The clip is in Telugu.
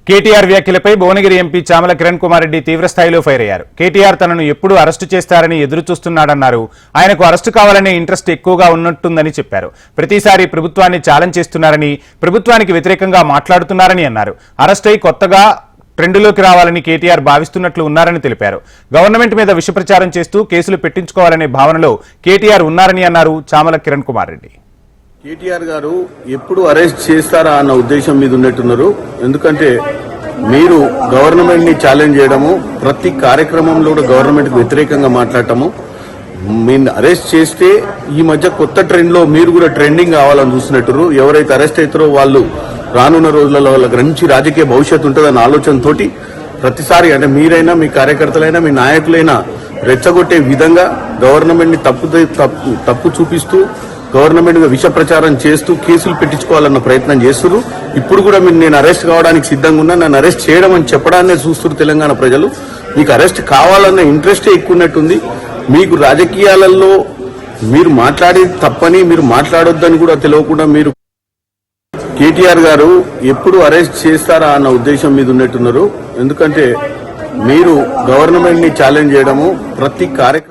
కేటీఆర్ వ్యాఖ్యలపై భువనగిరి ఎంపీ చామల కిరణ్ కుమార్ రెడ్డి తీవ్రస్థాయిలో ఫైర్ అయ్యారు. కేటీఆర్ తనను ఎప్పుడు అరెస్టు చేస్తారని ఎదురు చూస్తున్నాడన్నారు. ఆయనకు అరెస్టు కావాలనే ఇంట్రెస్ట్ ఎక్కువగా ఉన్నట్టుందని చెప్పారు. ప్రతిసారి ప్రభుత్వాన్ని ఛాలెంజ్ చేస్తున్నారని, ప్రభుత్వానికి వ్యతిరేకంగా మాట్లాడుతున్నారని అన్నారు. అరెస్ట్ అయి కొత్తగా ట్రెండ్లోకి రావాలని కేటీఆర్ భావిస్తున్నట్లు ఉన్నారని తెలిపారు. గవర్నమెంట్ మీద విష ప్రచారం చేస్తూ కేసులు పెట్టించుకోవాలనే భావనలో కేటీఆర్ ఉన్నారని అన్నారు చామల కిరణ్ కుమార్ రెడ్డి. కేటీఆర్ గారు ఎప్పుడు అరెస్ట్ చేస్తారా అన్న ఉద్దేశం మీద ఉన్నట్టున్నారు. ఎందుకంటే మీరు గవర్నమెంట్ ని ఛాలెంజ్ చేయడము, ప్రతి కార్యక్రమంలో కూడా గవర్నమెంట్ కు వ్యతిరేకంగా మాట్లాడటము, మీరు అరెస్ట్ చేస్తే ఈ మధ్య కొత్త ట్రెండ్ లో మీరు కూడా ట్రెండింగ్ కావాలని చూస్తున్నట్టు. ఎవరైతే అరెస్ట్ అవుతారో వాళ్ళు రానున్న రోజులలో వాళ్ళకి మంచి రాజకీయ భవిష్యత్తు ఉంటుందన్న ఆలోచనతోటి ప్రతిసారి అంటే మీరైనా, మీ కార్యకర్తలైనా, మీ నాయకులైనా రెచ్చగొట్టే విధంగా గవర్నమెంట్ ని తప్పు చూపిస్తూ గవర్నమెంట్ విష ప్రచారం చేస్తూ కేసులు పెట్టించుకోవాలన్న ప్రయత్నం చేస్తున్నారు. ఇప్పుడు కూడా మీరు నేను అరెస్ట్ కావడానికి సిద్ధంగా ఉన్నా, నన్ను అరెస్ట్ చేయడం అని చెప్పడాన్నే చూస్తున్నారు తెలంగాణ ప్రజలు. మీకు అరెస్ట్ కావాలన్న ఇంట్రెస్టే ఎక్కువ ఉన్నట్టుంది. మీకు రాజకీయాలలో మీరు మాట్లాడేది తప్పని, మీరు మాట్లాడొద్దని కూడా తెలియకుండా మీరు కేటీఆర్ గారు ఎప్పుడు అరెస్ట్ చేస్తారా అన్న ఉద్దేశం మీద ఉన్నట్టున్నారు. ఎందుకంటే మీరు గవర్నమెంట్ ని ఛాలెంజ్ చేయడము, ప్రతి కార్యక్రమం